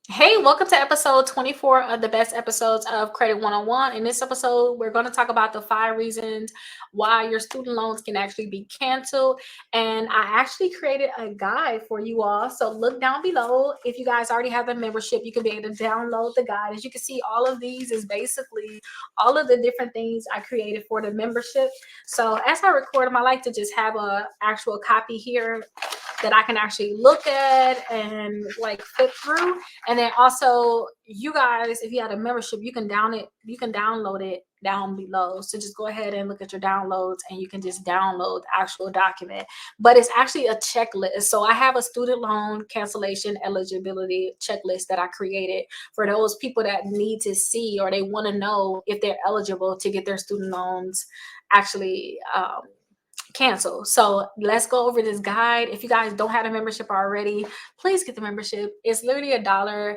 Hey, welcome to episode 24 of the best episodes of Credit 101. In this episode, we're going to talk about the 5 reasons why your student loans can actually be canceled. And I actually created a guide for you all. So look down below. If you guys already have the membership, you can be able to download the guide. As you can see, all of these is basically all of the different things I created for the membership. So as I record them, I like to just have a actual copy here that I can actually look at and like flip through. And then also, you guys, if you had a membership, you can download it down below. So just go ahead and look at your downloads and you can just download the actual document. But it's actually a checklist. So I have a student loan cancellation eligibility checklist that I created for those people that need to see or they want to know if they're eligible to get their student loans actually cancel. So let's go over this guide. If you guys don't have a membership already, please get the membership. It's literally $1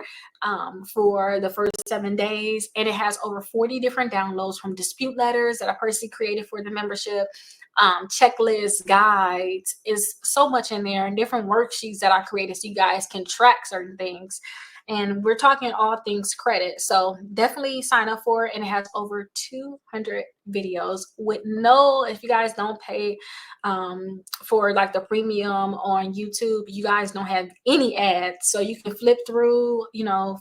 for the first 7 days, and it has over 40 different downloads from dispute letters that I personally created for the membership, checklists, guides. Is so much in there, and different worksheets that I created so you guys can track certain things. And we're talking all things credit. So definitely sign up for it. And it has over 200 videos with no, if you guys don't pay for like the premium on YouTube, you guys don't have any ads. So you can flip through,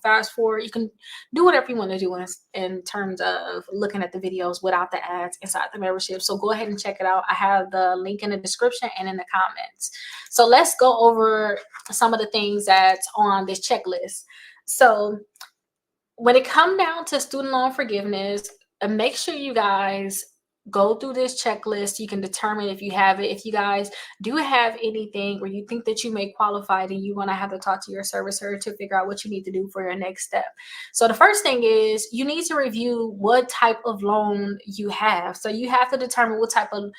fast forward. You can do whatever you want to do in terms of looking at the videos without the ads inside the membership. So go ahead and check it out. I have the link in the description and in the comments. So let's go over some of the things that's on this checklist. So when it comes down to student loan forgiveness, make sure you guys go through this checklist. You can determine if you have it. If you guys do have anything where you think that you may qualify, then you're going to have to talk to your servicer to figure out what you need to do for your next step. So the first thing is you need to review what type of loan you have. So you have to determine what type of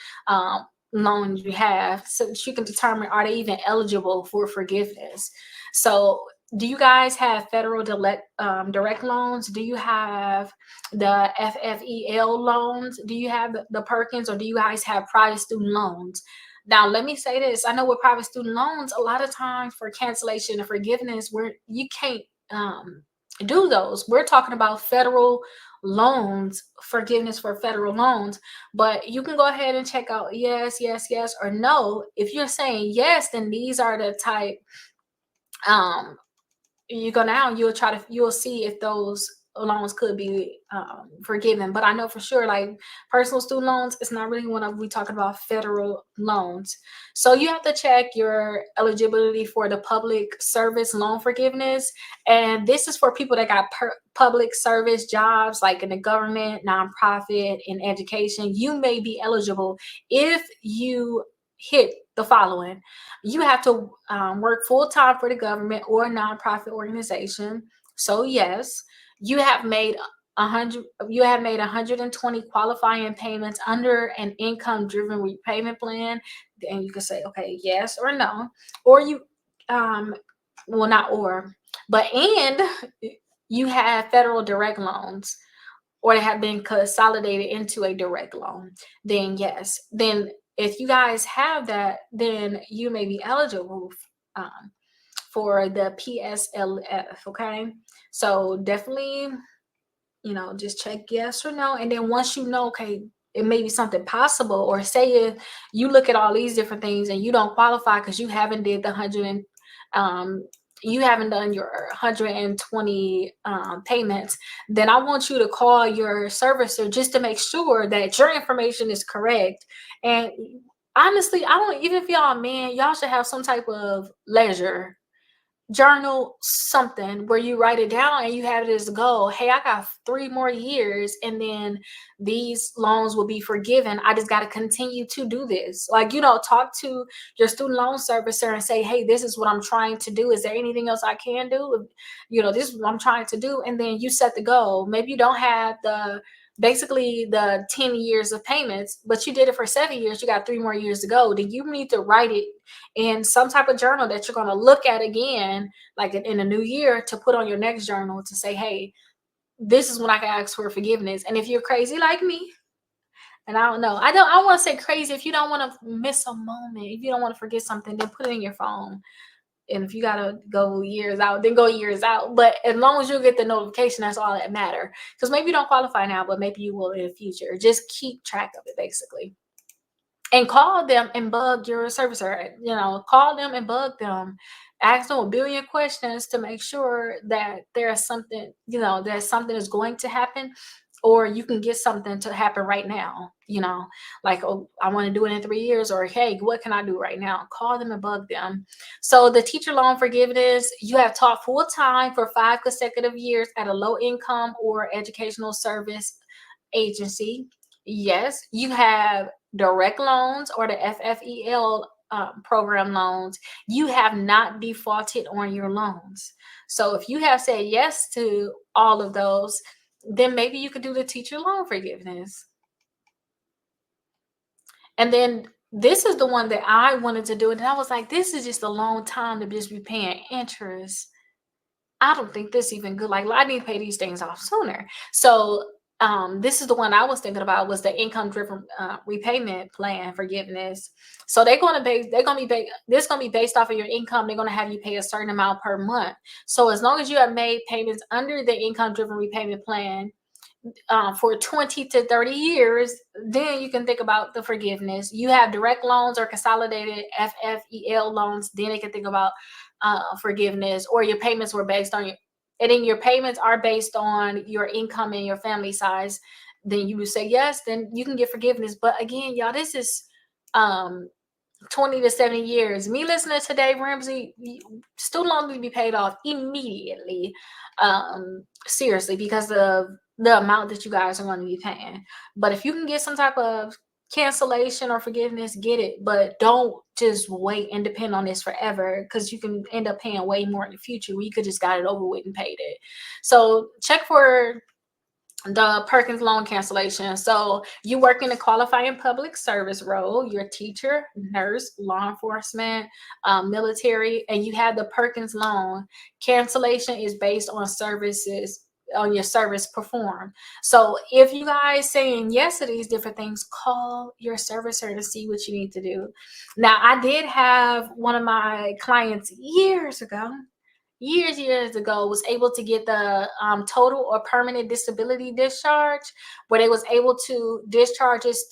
loan you have so that you can determine, are they even eligible for forgiveness? So do you guys have federal direct loans? Do you have the FFEL loans? Do you have the Perkins, or do you guys have private student loans? Now, let me say this. I know with private student loans, a lot of times for cancellation and forgiveness, where you can't do those. We're talking about federal loans, forgiveness for federal loans. But you can go ahead and check out yes, yes, yes, or no. If you're saying yes, then these are the type you go now, you'll see if those loans could be forgiven. But I know for sure, like personal student loans, it's not really when we talking about federal loans. So you have to check your eligibility for the public service loan forgiveness. And this is for people that got public service jobs, like in the government, nonprofit, in education. You may be eligible if you hit the following. You have to work full-time for the government or a nonprofit organization. So yes, you have made 120 qualifying payments under an income-driven repayment plan. And you can say, okay, yes or no. Or you well, not or, but and you have federal direct loans, or they have been consolidated into a direct loan, then yes. Then if you guys have that, then you may be eligible for the PSLF. Okay, so definitely, just check yes or no, and then once you know, okay, it may be something possible. Or say if you look at all these different things and you don't qualify because you haven't did the 100 you haven't done your 120 payments, then I want you to call your servicer just to make sure that your information is correct. And honestly, I don't, even if y'all man, y'all should have some type of ledger, journal, something where you write it down and you have it as a goal. Hey, I got 3 more years and then these loans will be forgiven. I just got to continue to do this. Like, talk to your student loan servicer and say, hey, this is what I'm trying to do. Is there anything else I can do? This is what I'm trying to do. And then you set the goal. Maybe you don't have basically the 10 years of payments, but you did it for 7 years. You got 3 more years to go. Then you need to write it in some type of journal that you're going to look at again, like in a new year, to put on your next journal to say, hey, this is when I can ask for forgiveness. And if you're crazy like me, and I don't know, I want to say crazy. If you don't want to miss a moment, if you don't want to forget something, then put it in your phone. And if you gotta go years out, then go years out. But as long as you get the notification, that's all that matter. Because maybe you don't qualify now, but maybe you will in the future. Just keep track of it, basically. And call them and bug your servicer. Call them and bug them. Ask them a billion questions to make sure that there's something, that something is going to happen, or you can get something to happen right now. Like, oh, I want to do it in 3 years, or hey, what can I do right now? Call them and bug them. So the teacher loan forgiveness, you have taught full time for 5 consecutive years at a low income or educational service agency. Yes, you have direct loans or the FFEL program loans. You have not defaulted on your loans. So if you have said yes to all of those, then maybe you could do the teacher loan forgiveness. And then this is the one that I wanted to do. And I was like, this is just a long time to just be paying interest. I don't think this even good. Like, I need to pay these things off sooner. So this is the one I was thinking about, was the income driven repayment plan forgiveness. So this going to be based off of your income. They're going to have you pay a certain amount per month. So as long as you have made payments under the income driven repayment plan for 20 to 30 years, then you can think about the forgiveness. You have direct loans or consolidated FFEL loans, then they can think about forgiveness. Or your payments were based on and then your payments are based on your income and your family size, then you would say yes, then you can get forgiveness. But again, y'all, this is 20 to 70 years. Me listening to Dave Ramsey, student loans to be paid off immediately. Seriously, because of the amount that you guys are going to be paying. But if you can get some type of cancellation or forgiveness, get it. But don't just wait and depend on this forever, because you can end up paying way more in the future. We could just got it over with and paid it. So check for the Perkins loan cancellation. So you work in a qualifying public service role, you're a teacher, nurse, law enforcement, military, and you have the Perkins loan. Cancellation is based on your service performed. So if you guys saying yes to these different things, call your servicer to see what you need to do. Now, I did have one of my clients years ago was able to get the total or permanent disability discharge, where they was able to discharge his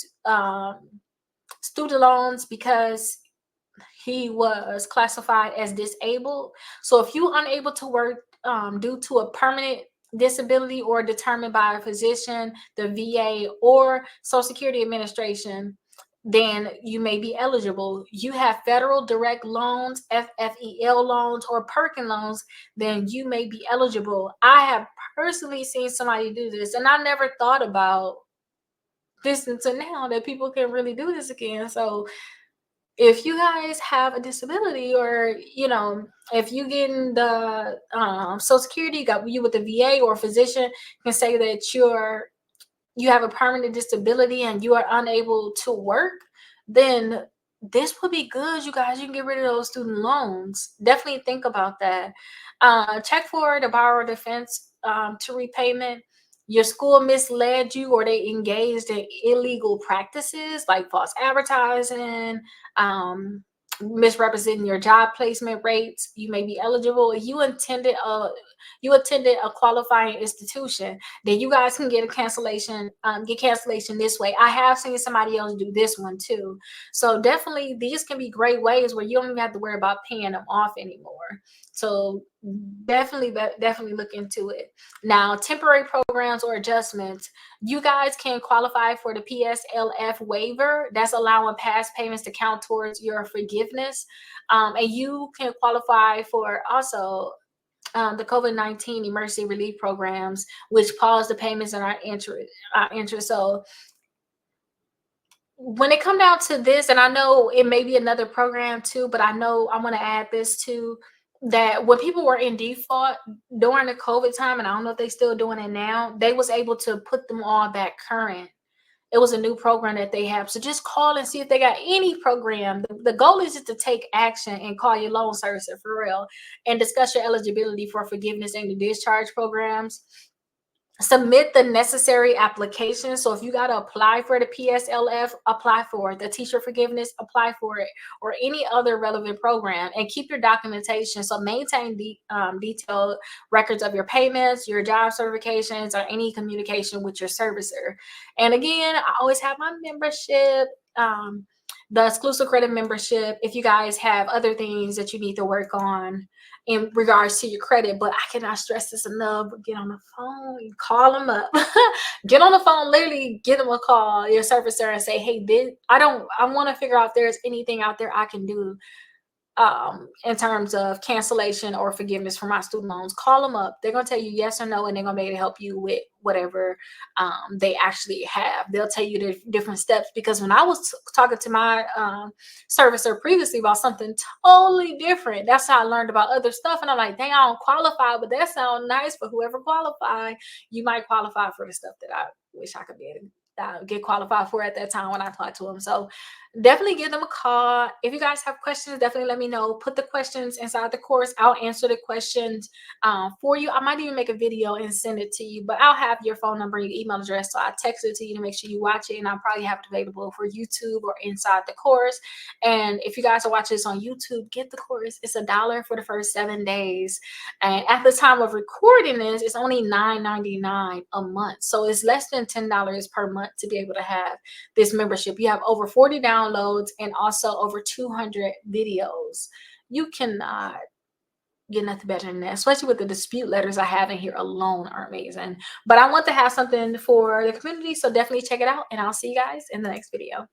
student loans because he was classified as disabled. So if you're unable to work due to a permanent disability or determined by a physician, the VA, or Social Security Administration, then you may be eligible. You have federal direct loans, FFEL loans, or Perkin loans, then you may be eligible. I have personally seen somebody do this, and I never thought about this until now, that people can really do this again. So if you guys have a disability, or if you get in the Social Security, got you with the VA, or a physician can say that you have a permanent disability and you are unable to work, then this would be good, you guys. You can get rid of those student loans. Definitely think about that. Check for the borrower defense to repayment. Your school misled you, or they engaged in illegal practices like false advertising, misrepresenting your job placement rates. You may be eligible. You attended a qualifying institution, then you guys can get cancellation this way. I have seen somebody else do this one too. So definitely these can be great ways where you don't even have to worry about paying them off anymore. So definitely look into it. Now, temporary programs or adjustments, you guys can qualify for the PSLF waiver. That's allowing past payments to count towards your forgiveness. And you can qualify for also the COVID-19 emergency relief programs, which pause the payments and our interest. So when it come down to this, and I know it may be another program too, but I know I want to add this too, that when people were in default during the COVID time, and I don't know if they still doing it now, they was able to put them all back current. It was a new program that they have. So just call and see if they got any program. The goal is just to take action and call your loan servicer for real and discuss your eligibility for forgiveness and the discharge programs. submit the necessary applications. So if you got to apply for the PSLF, apply for it. The teacher forgiveness, apply for it, or any other relevant program, and keep your documentation. So maintain the detailed records of your payments, your job certifications, or any communication with your servicer. And again, I always have my membership. The exclusive credit membership, if you guys have other things that you need to work on in regards to your credit. But I cannot stress this enough. Get on the phone, call them up. Get on the phone, literally give them a call, your servicer, and say, hey, I want to figure out if there's anything out there I can do in terms of cancellation or forgiveness for my student loans. Call them up. They're going to tell you yes or no, and they're going to be able to help you with whatever they actually have. They'll tell you the different steps, because when I was talking to my servicer previously about something totally different, that's how I learned about other stuff. And I'm like, dang, I don't qualify, but that sounds nice for whoever qualified. You might qualify for the stuff that I wish I could be able to get qualified for at that time when I talked to them. So definitely give them a call. If you guys have questions, definitely let me know. Put the questions inside the course. I'll answer the questions for you. I might even make a video and send it to you, but I'll have your phone number and your email address. So I text it to you to make sure you watch it. And I'll probably have it available for YouTube or inside the course. And if you guys are watching this on YouTube, get the course. It's $1 for the first 7 days. And at the time of recording this, it's only $9.99 a month. So it's less than $10 per month to be able to have this membership. You have over 40 downloads and also over 200 videos. You cannot get nothing better than that, especially with the dispute letters I have in here alone are amazing. But I want to have something for the community, so definitely check it out, and I'll see you guys in the next video.